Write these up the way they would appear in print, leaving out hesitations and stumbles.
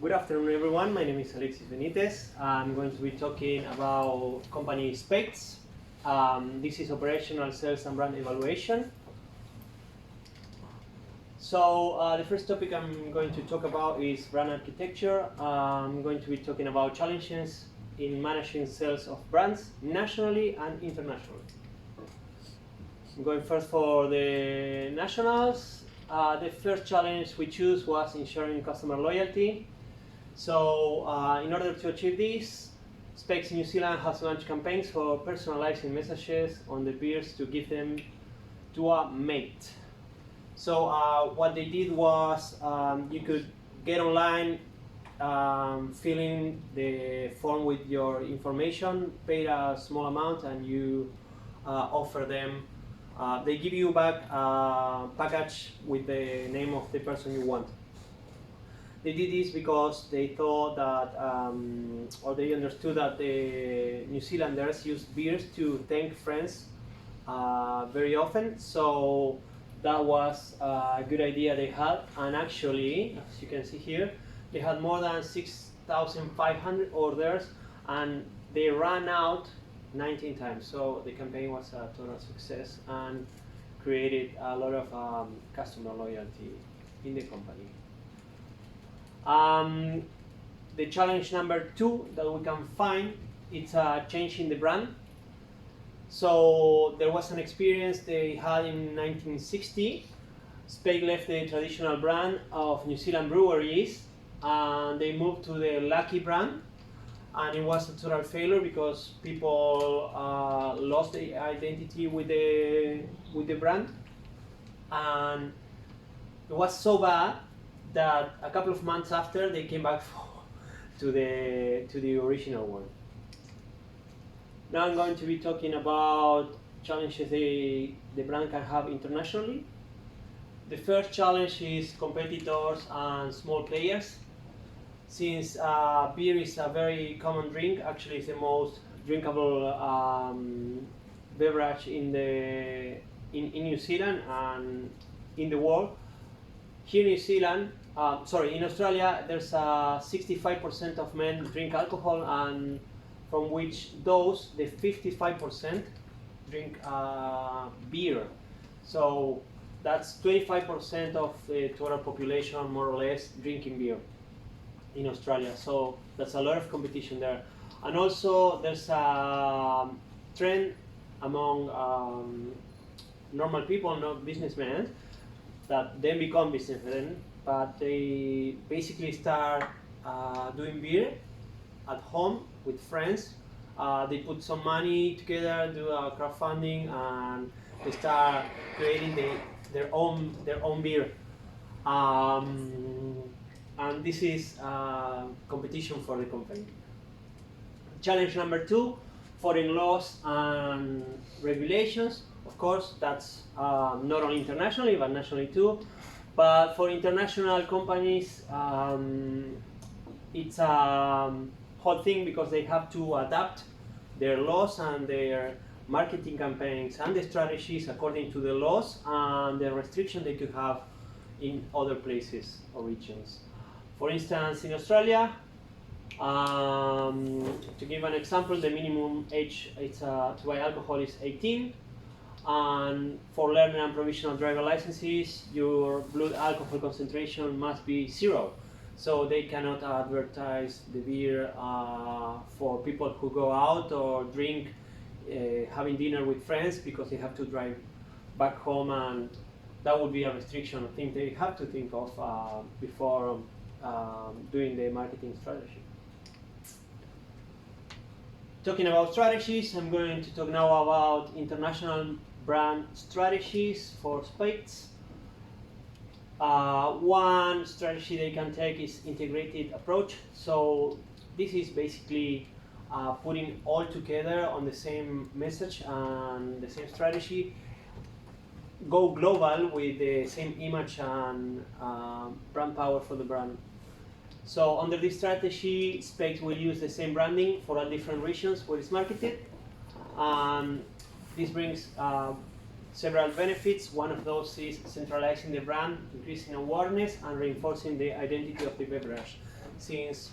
Good afternoon, everyone. My name is Alexis Benitez. I'm going to be talking about company specs. This is operational sales and brand evaluation. So the first topic I'm going to talk about is brand architecture. I'm going to be talking about challenges in managing sales of brands nationally and internationally. I'm going first for the nationals. The first challenge we chose was ensuring customer loyalty. So in order to achieve this, Specs New Zealand has launched campaigns for personalizing messages on the beers to give them to a mate. So what they did was you could get online, fill in the form with your information, pay a small amount, and you offer them. They give you back a package with the name of the person you want. They did this because they thought that, or they understood that the New Zealanders use beers to thank friends very often. So that was a good idea they had. And actually, as you can see here, they had more than 6,500 orders, and they ran out 19 times. So the campaign was a total success and created a lot of customer loyalty in the company. The challenge number 2 that we can find is a change in the brand. So there was an experience they had in 1960. Spake left the traditional brand of New Zealand breweries and they moved to the Lucky brand, and it was a total failure because people lost the identity with the brand, and it was so bad that a couple of months after they came back to the original one. Now I'm going to be talking about challenges the brand can have internationally. The first challenge is competitors and small players. Since beer is a very common drink, actually it's the most drinkable beverage in New Zealand and in the world. Here in New Zealand, in Australia, there's 65% of men drink alcohol, and from which the 55% drink beer. So that's 25% of the total population, more or less, drinking beer in Australia. So that's a lot of competition there. And also there's a trend among normal people, not businessmen, that then become businessmen, but they basically start doing beer at home with friends. They put some money together, do a crowdfunding, and they start creating their own beer. And this is competition for the company. Challenge number 2, foreign laws and regulations. Of course, that's not only internationally, but nationally too. But for international companies, it's a hot thing because they have to adapt their laws and their marketing campaigns and the strategies according to the laws and the restrictions they could have in other places or regions. For instance, in Australia, to give an example, the minimum age to buy alcohol is 18. And for learning and provisional driver licenses, your blood alcohol concentration must be 0. So they cannot advertise the beer for people who go out or drink having dinner with friends, because they have to drive back home, and that would be a restriction, I think they have to think of before doing the marketing strategy. Talking about strategies, I'm going to talk now about international brand strategies for spirits. One strategy they can take is integrated approach. So this is basically putting all together on the same message and the same strategy. Go global with the same image and brand power for the brand. So under this strategy, Specs will use the same branding for all different regions where it's marketed. This brings several benefits. One of those is centralizing the brand, increasing awareness, and reinforcing the identity of the beverage. since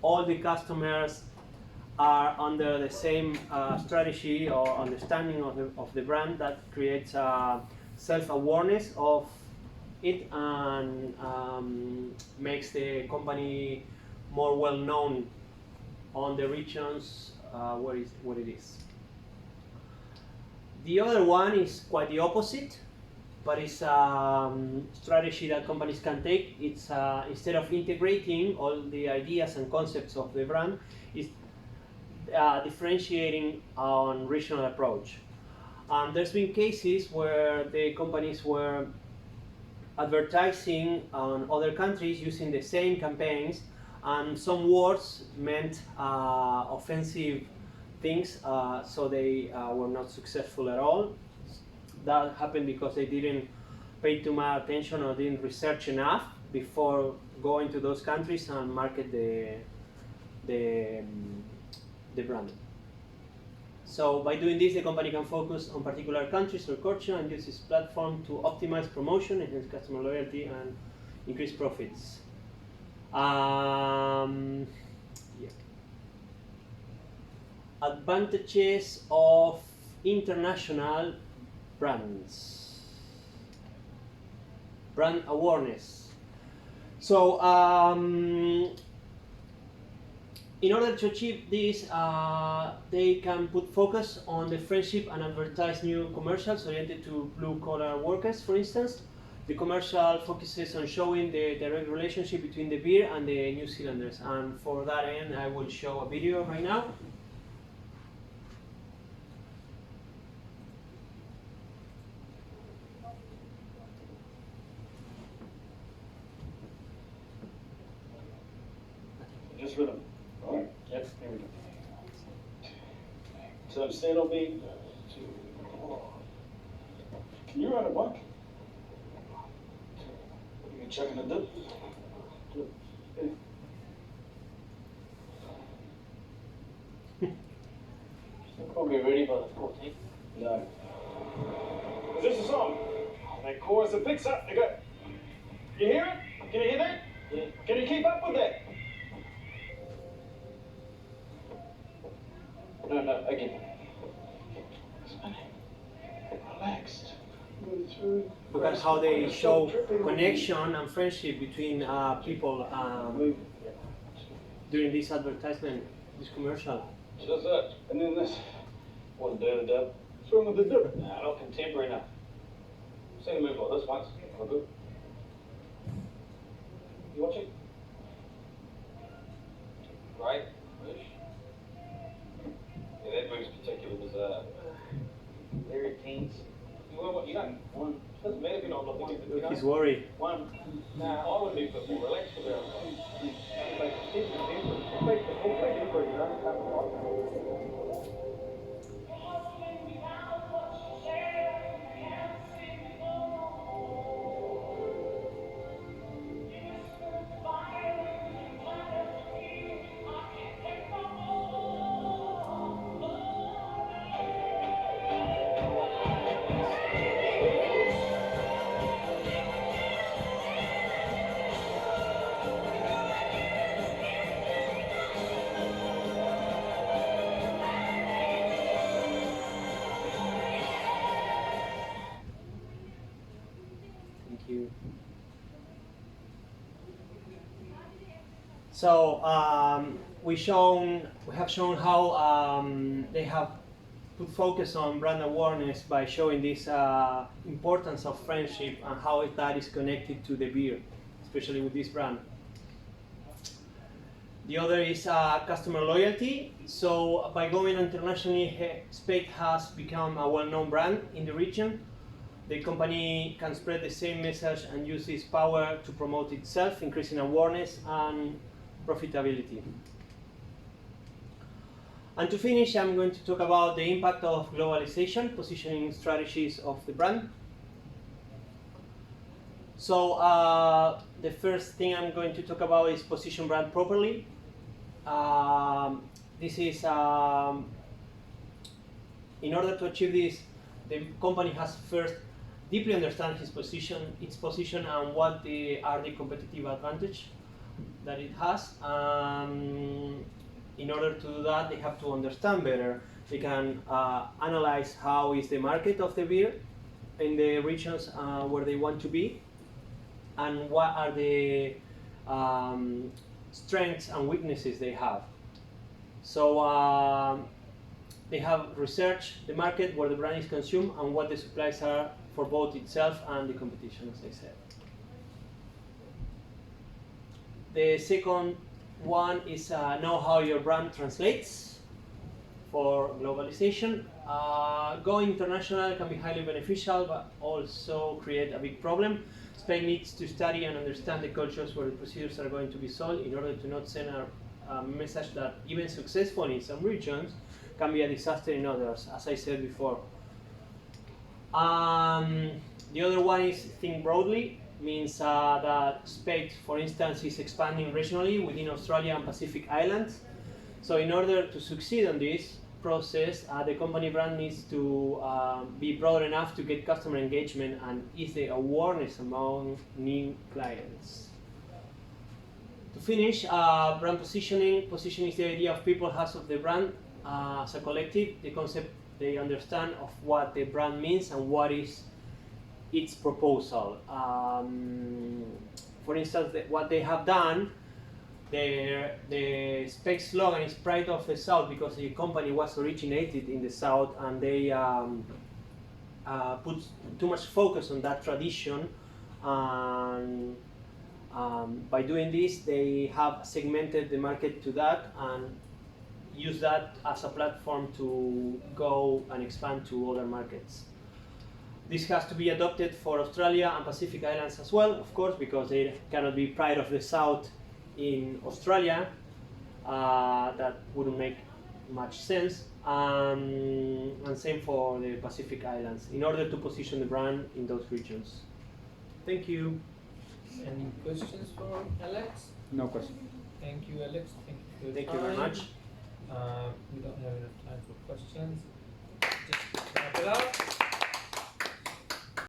all the customers are under the same strategy or understanding of the brand, that creates self-awareness of it and makes the company more well known on the regions where it is. The other one is quite the opposite, but it's a strategy that companies can take. It's instead of integrating all the ideas and concepts of the brand, it's differentiating on regional approach. There's been cases where the companies were advertising on other countries using the same campaigns, and some words meant offensive things, so they were not successful at all. That happened because they didn't pay too much attention or didn't research enough before going to those countries and market the brand. So by doing this, the company can focus on particular countries or culture and use this platform to optimize promotion, enhance customer loyalty, and increase profits. Yeah. Advantages of international brands. Brand awareness. So in order to achieve this, they can put focus on the friendship and advertise new commercials oriented to blue-collar workers, for instance. The commercial focuses on showing the direct relationship between the beer and the New Zealanders. And for that end, I will show a video right now. Just rhythm. All right. Yep. Here we go. So stand on me. Can you ride a bike? You can check in the dip. We'll be ready by the 14th. No. Is this a song? That chorus that picks up. You hear it? Can you hear that? Yeah. Can you keep up with that? No, again. Relaxed. Look at how they show connection and friendship between people during this advertisement, this commercial. Just that. And then this. Wasn't doing the dub. What's wrong with the dip? Nah, not contemporary enough. Seen a move like this once. Not good. You watching? Right. Wish. Yeah, that move's particularly bizarre. Very tense. You don't. One. Doesn't matter if you're not looking at it. Look, he's worried. One. Nah, I would be a bit more relaxed about Thank you. So we have shown how they have put focus on brand awareness by showing this importance of friendship and how that is connected to the beer, especially with this brand. The other is customer loyalty. So by going internationally, Spade has become a well-known brand in the region. The company can spread the same message and use its power to promote itself, increasing awareness and profitability. And to finish, I'm going to talk about the impact of globalization, positioning strategies of the brand. So the first thing I'm going to talk about is position brand properly. This is, in order to achieve this, the company has first deeply understand its position and what are the competitive advantage. that it has. In order to do that, they have to understand better. They can analyze how is the market of the beer in the regions where they want to be, and what are the strengths and weaknesses they have. So they have researched the market where the brand is consumed and what the supplies are for both itself and the competition, as I said. The second one is know how your brand translates for globalization. Going international can be highly beneficial, but also create a big problem. Spain needs to study and understand the cultures where the procedures are going to be sold in order to not send a message that even successful in some regions can be a disaster in others, as I said before. The other one is think broadly. Means that Spain, for instance, is expanding regionally within Australia and Pacific Islands. So in order to succeed on this process, the company brand needs to be broad enough to get customer engagement and ease the awareness among new clients. To finish, brand positioning. Positioning is the idea of people has of the brand as a collective, the concept they understand of what the brand means and what is its proposal. For instance, what they have done, the Spec slogan is Pride of the South because the company was originated in the South, and they put too much focus on that tradition. And by doing this, they have segmented the market to that and use that as a platform to go and expand to other markets. This has to be adopted for Australia and Pacific Islands as well, of course, because they cannot be Pride of the South in Australia. That wouldn't make much sense. And same for the Pacific Islands, in order to position the brand in those regions. Thank you. Any questions for Alex? No question. Thank you, Alex. Thank you for your Thank time. you very much. We don't have enough time for questions. Just wrap it up.